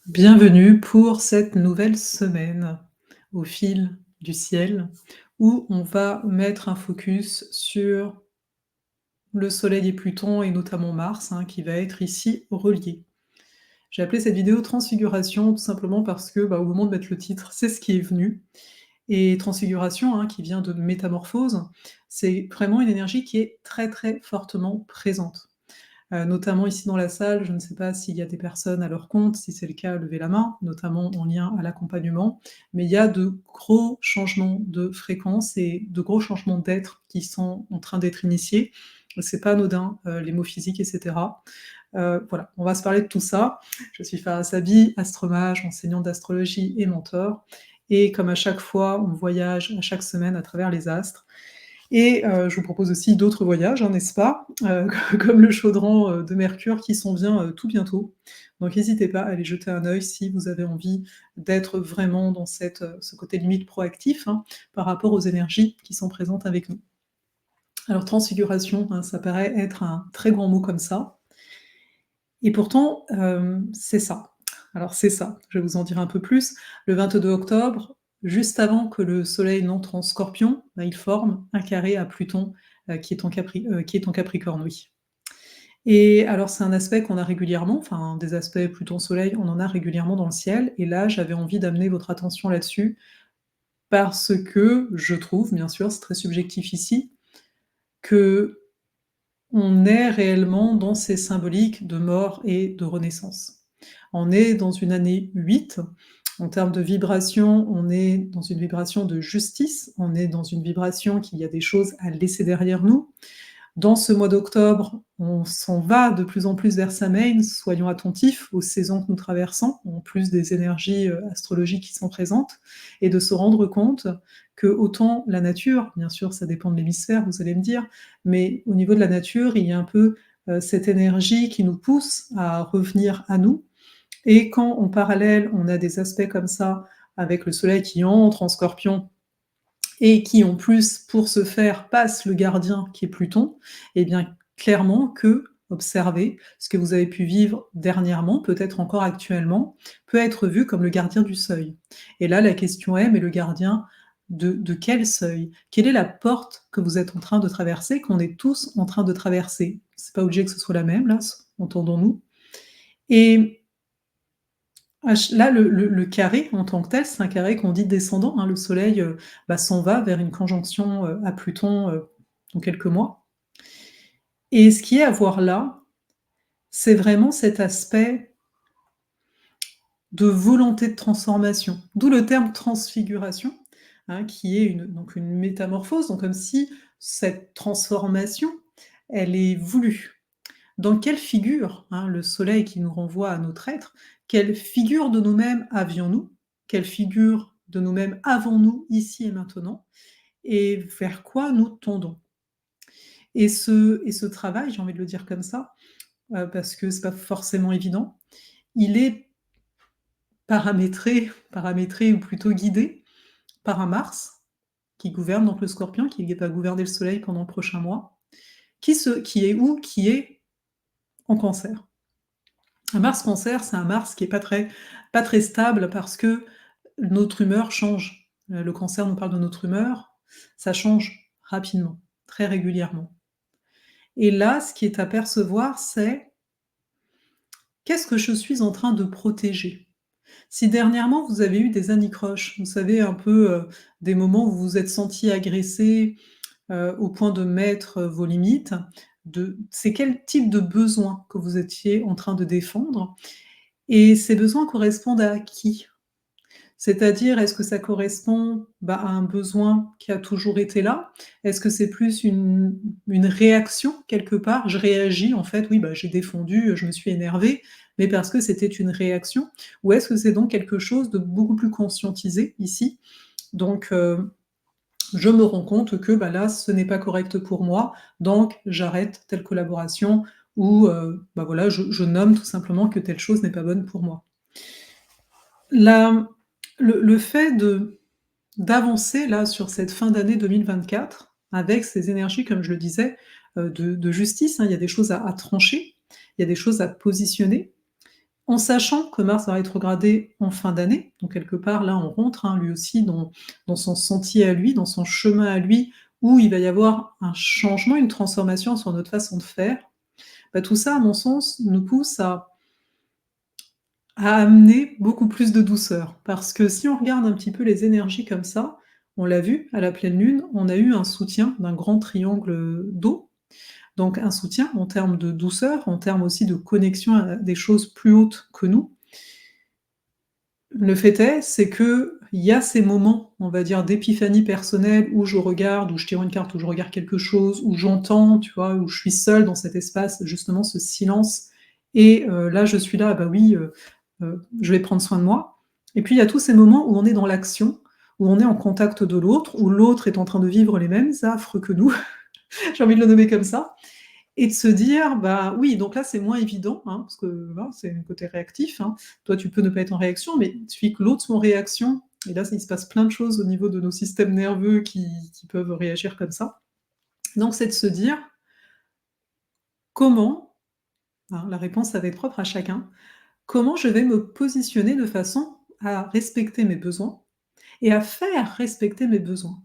Bienvenue pour cette nouvelle semaine au fil du ciel où on va mettre un focus sur le Soleil et Pluton et notamment Mars, hein, qui va être ici relié. J'ai appelé cette vidéo Transfiguration tout simplement parce que, au moment de mettre le titre, c'est ce qui est venu et transfiguration, hein, qui vient de métamorphose, c'est vraiment une énergie qui est très, très fortement présente. Notamment ici dans la salle, je ne sais pas s'il y a des personnes à leur compte, si c'est le cas, levez la main, notamment en lien à l'accompagnement, mais il y a de gros changements de fréquence et de gros changements d'être qui sont en train d'être initiés. C'est pas anodin, les mots physiques et cetera. Voilà, on va se parler de tout ça. Je suis Farah Sabi, astromage, enseignante d'astrologie et mentor et comme à chaque fois, on voyage à chaque semaine à travers les astres et je vous propose aussi d'autres voyages, hein, n'est-ce pas? Comme le chaudron, de Mercure qui s'en vient, tout bientôt. Donc n'hésitez pas à aller jeter un œil si vous avez envie d'être vraiment dans ce côté limite proactif, hein, par rapport aux énergies qui sont présentes avec nous. Alors transfiguration, hein, ça paraît être un très grand mot comme ça et pourtant, c'est ça. Alors c'est ça, je vais vous en dire un peu plus. Le 22 octobre, juste avant que le soleil n'entre en Scorpion, il forme un carré à Pluton, qui est en Capricorne, oui. Et alors c'est un aspect qu'on a régulièrement, enfin des aspects Pluton-Soleil, on en a régulièrement dans le ciel et là, j'avais envie d'amener votre attention là-dessus parce que je trouve, bien sûr, c'est très subjectif ici, qu'on est réellement dans ces symboliques de mort et de renaissance. On est dans une année 8. En termes de vibration, on est dans une vibration de justice, on est dans une vibration qu'il y a des choses à laisser derrière nous. Dans ce mois d'octobre, on s'en va de plus en plus vers Samhain, soyons attentifs aux saisons que nous traversons, en plus des énergies astrologiques qui sont présentes, et de se rendre compte que autant la nature, bien sûr ça dépend de l'hémisphère, vous allez me dire, mais au niveau de la nature, il y a un peu cette énergie qui nous pousse à revenir à nous, et quand en parallèle, on a des aspects comme ça, avec le soleil qui entre en Scorpion, et qui en plus, pour ce faire, passe le gardien qui est Pluton, eh bien clairement que observer ce que vous avez pu vivre dernièrement, peut-être encore actuellement, peut être vu comme le gardien du seuil. Et là, la question est, mais le gardien de quel seuil? Quelle est la porte que vous êtes en train de traverser, qu'on est tous en train de traverser? C'est pas obligé que ce soit la même, là, entendons-nous. Et là, le carré en tant que tel, c'est un carré qu'on dit descendant, hein. Le soleil, s'en va vers une conjonction, à Pluton, dans quelques mois et ce qui est à voir là, c'est vraiment cet aspect de volonté de transformation. D'où le terme transfiguration, hein, qui est donc une métamorphose, donc comme si cette transformation, elle est voulue. Dans quelle figure, hein, le soleil qui nous renvoie à notre être, quelle figure de nous-mêmes avions-nous? Quelle figure de nous-mêmes avons-nous ici et maintenant? Et vers quoi nous tendons? Et ce travail, j'ai envie de le dire comme ça, parce que c'est pas forcément évident, il est paramétré ou plutôt guidé par un Mars qui gouverne donc le Scorpion, qui va gouverner le soleil pendant le prochain mois, qui est où? Qui est en Cancer. Un Mars Cancer, c'est un Mars qui est pas très stable parce que notre humeur change. Le Cancer nous parle de notre humeur, ça change rapidement, très régulièrement. Et là, ce qui est à percevoir, c'est qu'est-ce que je suis en train de protéger? Si dernièrement vous avez eu des anicroches, vous savez un peu, des moments où vous vous êtes senti agressé, au point de mettre, vos limites, c'est quel type de besoin que vous étiez en train de défendre? Et ces besoins correspondent à qui? C'est-à-dire, est-ce que ça correspond, à un besoin qui a toujours été là? Est-ce que c'est plus une réaction quelque part? Je réagis en fait, oui, j'ai défendu, je me suis énervée, mais parce que c'était une réaction? Ou est-ce que c'est donc quelque chose de beaucoup plus conscientisé ici? Donc, je me rends compte que, là, ce n'est pas correct pour moi, donc j'arrête telle collaboration ou, voilà, je nomme tout simplement que telle chose n'est pas bonne pour moi. La le fait d'avancer là sur cette fin d'année 2024 avec ces énergies, comme je le disais, de justice, hein, il y a des choses à trancher, il y a des choses à positionner En sachant que Mars va rétrograder en fin d'année, donc quelque part là on rentre, lui aussi dans son sentier à lui, dans son chemin à lui, où il va y avoir un changement, une transformation sur notre façon de faire. Bah, tout ça à mon sens nous pousse à amener beaucoup plus de douceur. Parce que si on regarde un petit peu les énergies comme ça, on l'a vu à la pleine lune, on a eu un soutien d'un grand triangle, d'eau, donc un soutien en termes de douceur, en termes aussi de connexion à des choses plus hautes que nous. Le fait est, c'est qu'il y a ces moments, on va dire, d'épiphanie personnelle où je regarde, où je tire une carte, où je regarde quelque chose, où j'entends, tu vois? Où je suis seule dans cet espace, justement ce silence et là je suis là, ah bah oui, je vais prendre soin de moi et puis il y a tous ces moments où on est dans l'action, où on est en contact de l'autre, où l'autre est en train de vivre les mêmes affres que nous, j'ai envie de le nommer comme ça et de se dire: «Bah, oui, donc là, c'est moins évident, parce que voilà, c'est le côté réactif, Toi, tu peux ne pas être en réaction, mais il suffit que l'autre soit en réaction et là, il se passe plein de choses au niveau de nos systèmes nerveux qui peuvent réagir comme ça. Donc c'est de se dire: «Comment», la réponse, ça va être propre à chacun, «comment je vais me positionner de façon à respecter mes besoins et à faire respecter mes besoins.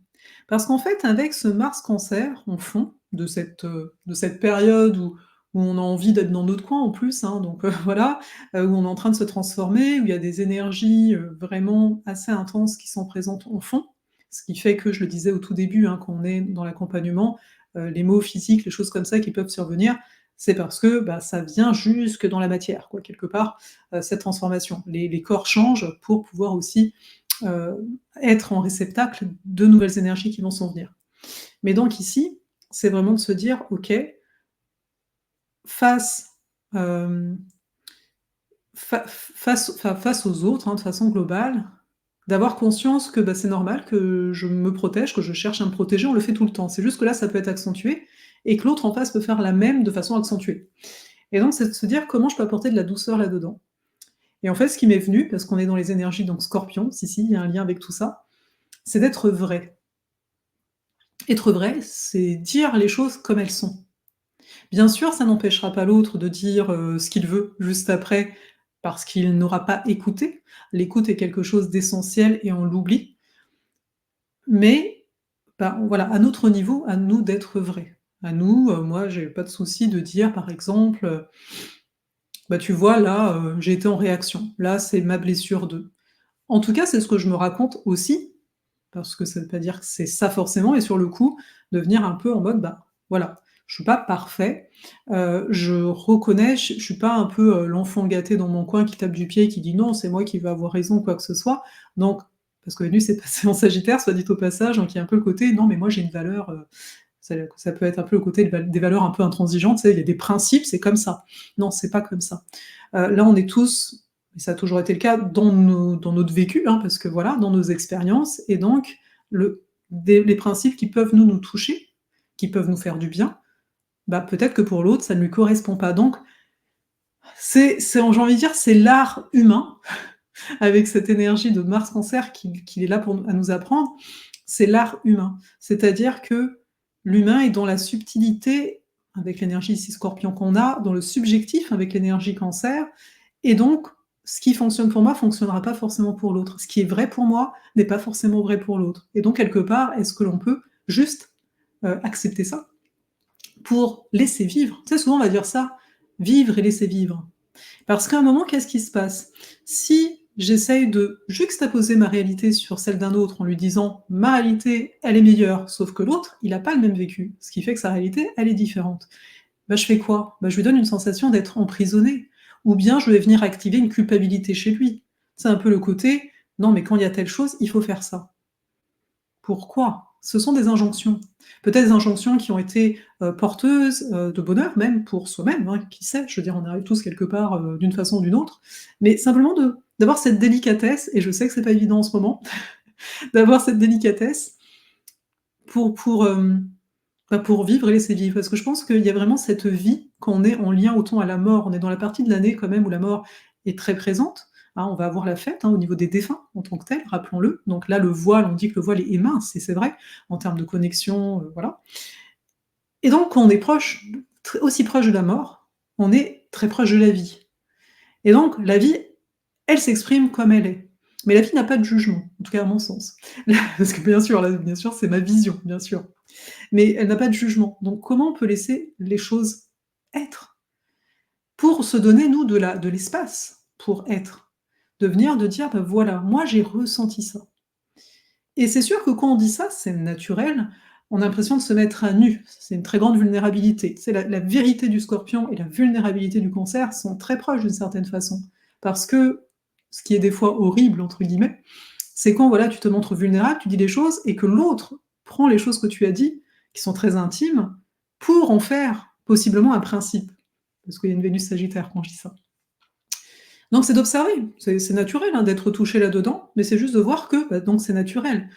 Parce qu'en fait, avec ce Mars Cancer en fond de cette période où on a envie d'être dans notre coin en plus, donc voilà, où on est en train de se transformer, où il y a des énergies, vraiment assez intenses qui sont présentes en fond. Ce qui fait que, je le disais au tout début, quand on est dans l'accompagnement, les maux physiques, les choses comme ça qui peuvent survenir, c'est parce que, bah, ça vient jusque dans la matière, quoi, quelque part, cette transformation. Les corps changent pour pouvoir aussi, être en réceptacle de nouvelles énergies qui vont s'en venir. Mais donc ici, c'est vraiment de se dire: «OK, face, hem, face aux autres, de façon globale, d'avoir conscience que, bah, c'est normal que je me protège, que je cherche à me protéger, on le fait tout le temps. C'est juste que là, ça peut être accentué et que l'autre en face peut faire la même de façon accentuée». Et donc c'est de se dire: «Comment je peux apporter de la douceur là-dedans?» Et en fait, ce qui m'est venu, parce qu'on est dans les énergies donc Scorpion, si, il y a un lien avec tout ça, c'est d'être vrai. Être vrai, c'est dire les choses comme elles sont. Bien sûr, ça n'empêchera pas l'autre de dire, ce qu'il veut juste après, parce qu'il n'aura pas écouté. L'écoute est quelque chose d'essentiel et on l'oublie. Mais, bah, voilà, à notre niveau, à nous d'être vrais. À nous, moi, j'ai pas de souci de dire, par exemple, «Bah, tu vois, là, j'ai été en réaction. Là, c'est ma blessure de». En tout cas, c'est ce que je me raconte aussi, parce que ça veut pas dire que c'est ça forcément et sur le coup, de venir un peu en mode, bah, voilà, je suis pas parfait, je reconnais, je suis pas un peu, l'enfant gâté dans mon coin qui tape du pied et qui dit: «Non, c'est moi qui vais avoir raison» ou quoi que ce soit. Donc parce que Vénus est passée en Sagittaire, soit dit au passage, donc il y a un peu le côté: «Non, mais moi j'ai une valeur», ça peut être un peu le côté des valeurs un peu intransigeantes, tu sais, il y a des principes, c'est comme ça. Non, c'est pas comme ça. Là, on est tous, et ça a toujours été le cas, dans notre vécu, parce que voilà, dans nos expériences et donc les principes qui peuvent nous toucher, qui peuvent nous faire du bien, bah, peut-être que pour l'autre, ça ne lui correspond pas. Donc j'ai envie de dire, c'est l'art humain avec cette énergie de Mars Cancer qui est là pour à nous apprendre, c'est l'art humain. C'est-à-dire que l'humain est dans la subtilité, avec l'énergie ici Scorpion qu'on a, dans le subjectif avec l'énergie Cancer et donc ce qui fonctionne pour moi fonctionnera pas forcément pour l'autre. Ce qui est vrai pour moi n'est pas forcément vrai pour l'autre et donc quelque part, est-ce que l'on peut juste, accepter ça pour laisser vivre? Tu sais, souvent on va dire ça: «Vivre et laisser vivre». Parce qu'à un moment, qu'est-ce qui se passe? Si j'essaye de juxtaposer ma réalité sur celle d'un autre en lui disant: «Ma réalité, elle est meilleure», sauf que l'autre, il a pas le même vécu, ce qui fait que sa réalité, elle est différente. Bah, je fais quoi? Bah, je lui donne une sensation d'être emprisonné ou bien je vais venir activer une culpabilité chez lui. C'est un peu le côté: «Non, mais quand il y a telle chose, il faut faire ça». Pourquoi? Ce sont des injonctions. Peut-être des injonctions qui ont été, porteuses, de bonheur même pour soi-même, qui sait? Je veux dire, on arrive tous quelque part, d'une façon ou d'une autre, mais simplement d'avoir cette délicatesse et je sais que c'est pas évident en ce moment, d'avoir cette délicatesse pour bah, pour vivre et laisser vivre. Parce que je pense qu'il y a vraiment cette vie quand on est en lien autant à la mort. On est dans la partie de l'année quand même où la mort est très présente, on va avoir la fête, au niveau des défunts en tant que tels, rappelons-le. Donc là, le voile, on dit que le voile est mince et c'est vrai, en termes de connexion, voilà. Et donc quand on est proche, aussi proche de la mort, on est très proche de la vie. et donc la vie, elle s'exprime comme elle est. Mais la vie n'a pas de jugement, en tout cas à mon sens. Parce que bien sûr, là, bien sûr, c'est ma vision, bien sûr. Mais elle n'a pas de jugement. Donc comment on peut laisser les choses être? Pour se donner, nous, de l'espace pour être. De venir, de dire: «Bah, voilà, moi j'ai ressenti ça». Et c'est sûr que quand on dit ça, c'est naturel, on a l'impression de se mettre à nu. C'est une très grande vulnérabilité. C'est la vérité du Scorpion et la vulnérabilité du Cancer sont très proches d'une certaine façon. Parce que, ce qui est des fois «horrible» entre guillemets, c'est quand, voilà, tu te montres vulnérable, tu dis des choses et que l'autre prend les choses que tu as dit, qui sont très intimes, pour en faire possiblement un principe. Parce qu'il y a une Vénus Sagittaire quand je dis ça. Donc c'est d'observer, c'est naturel, hein, d'être touché là-dedans, mais c'est juste de voir que, bah, donc c'est naturel.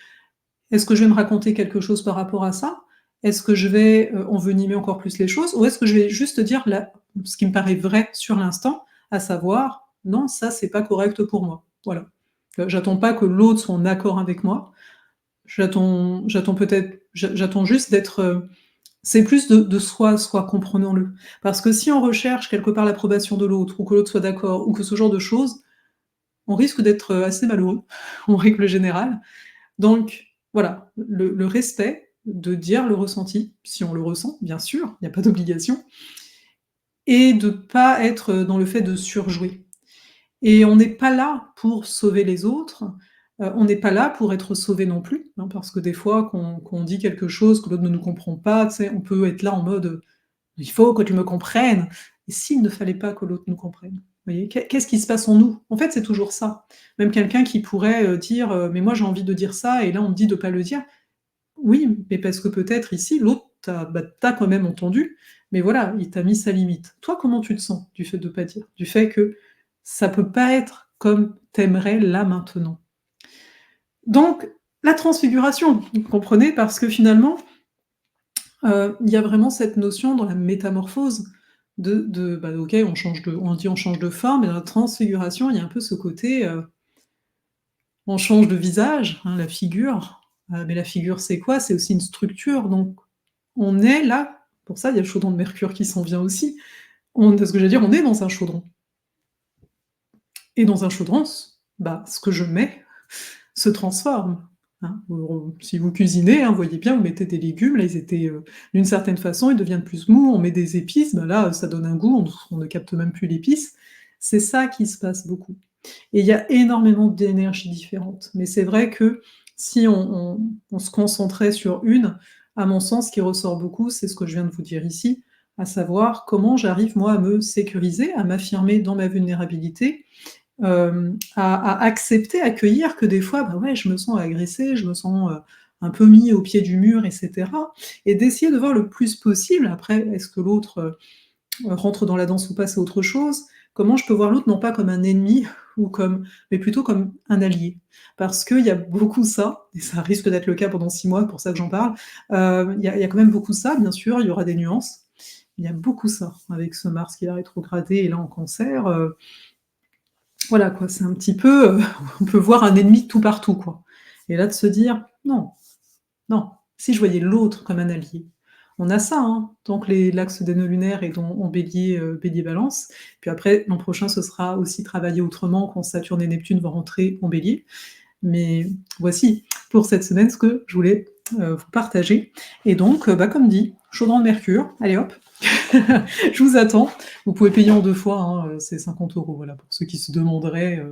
Est-ce que je vais me raconter quelque chose par rapport à ça? Est-ce que je vais, envenimer encore plus les choses? Ou est-ce que je vais juste dire la ce qui me paraît vrai sur l'instant, à savoir: «Non, ça c'est pas correct pour moi». Voilà. J'attends pas que l'autre soit en accord avec moi. J'attends peut-être j'attends juste d'être, c'est plus de soi à soi, comprenons-le. Parce que si on recherche quelque part l'approbation de l'autre ou que l'autre soit d'accord ou que ce genre de choses, on risque d'être, assez malheureux, en règle générale. Donc voilà, le respect, de dire le ressenti, si on le ressent, bien sûr, il y a pas d'obligation et de pas être, dans le fait de surjouer et on n'est pas là pour sauver les autres, on n'est pas là pour être sauvé non plus, hein, parce que des fois qu'on dit quelque chose, que l'autre ne nous comprend pas, tu sais, on peut être là en mode, «Il faut que tu me comprennes» et s'il ne fallait pas que l'autre nous comprenne? Vous voyez? Qu'est-ce qui se passe en nous? En fait, c'est toujours ça. Même quelqu'un qui pourrait, dire, «Mais moi j'ai envie de dire ça» et là on me dit de pas le dire. Oui, mais parce que peut-être ici, l'autre t'a quand même entendu, mais voilà, il t'a mis sa limite. Toi, comment tu te sens du fait de pas dire? Du fait que ça peut pas être comme t'aimerais là, maintenant? Donc la transfiguration, vous comprenez? Parce que finalement, il y a vraiment cette notion dans la métamorphose bah, OK, on dit: «On change de forme» et dans la transfiguration, il y a un peu ce côté, on change de visage, hein, la figure, mais la figure, c'est quoi? C'est aussi une structure, donc on est là, pour ça, il y a le chaudron de Mercure qui s'en vient aussi. Ce que j'allais dire, on est dans un chaudron et dans un chaudron, bah, ce que je mets se transforme, hein. Si vous cuisinez, hein, vous voyez bien, vous mettez des légumes, là, ils étaient, d'une certaine façon, ils deviennent plus mous, on met des épices, bah, là, ça donne un goût, on ne capte même plus l'épice. C'est ça qui se passe beaucoup. Et il y a énormément d'énergies différentes. Mais c'est vrai que si on se concentrait sur une, à mon sens, ce qui ressort beaucoup, c'est ce que je viens de vous dire ici, à savoir comment j'arrive moi à me sécuriser, à m'affirmer dans ma vulnérabilité, à accepter, accueillir que des fois, bah, ouais, je me sens agressée, je me sens, un peu mis au pied du mur et cetera et d'essayer de voir le plus possible, après est-ce que l'autre, rentre dans la danse ou pas, c'est autre chose. Comment je peux voir l'autre non pas comme un ennemi ou comme mais plutôt comme un allié? Parce qu'il y a beaucoup ça, et ça risque d'être le cas pendant 6 mois, pour ça que j'en parle. Il y a quand même beaucoup ça, bien sûr, il y aura des nuances. Il y a beaucoup ça, avec ce Mars qui va rétrograder et là en Cancer, voilà quoi, c'est un petit peu, on peut voir un ennemi tout partout, quoi. Et là de se dire: «Non, non, si je voyais l'autre comme un allié». On a ça, hein, tant que l'axe des nœuds lunaires est en Bélier, Bélier-Balance. Puis après, l'an prochain, ce sera aussi travaillé autrement quand Saturne et Neptune vont rentrer en Bélier. Mais voici pour cette semaine ce que je voulais, vous partager et donc, bah, comme dit, chaudron de Mercure, allez hop, je vous attends. Vous pouvez payer en 2 fois, hein, c'est 50 €, voilà, pour ceux qui se demanderaient,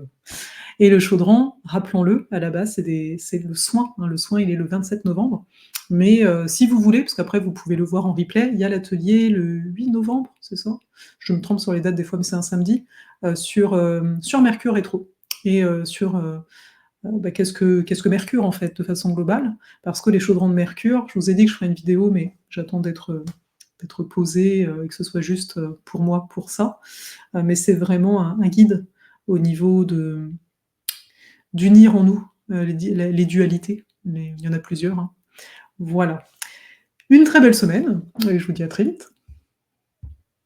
et le chaudron, rappelons-le, à la base, c'est le soin, hein, le soin, il est le 27 novembre. Mais si vous voulez, parce qu'après vous pouvez le voir en replay, il y a l'atelier le 8 novembre, c'est ça? Je me trompe sur les dates des fois, mais c'est un samedi, sur Mercure rétro et sur, bah, qu'est-ce que Mercure, en fait, de façon globale? Parce que les chaudrons de Mercure, je vous ai dit que je ferais une vidéo, mais j'attends d'être posée, et que ce soit juste, pour moi, pour ça. Mais c'est vraiment un guide au niveau d'unir en nous, les dualités, mais il y en a plusieurs, hein. Voilà. Une très belle semaine et je vous dis à très vite.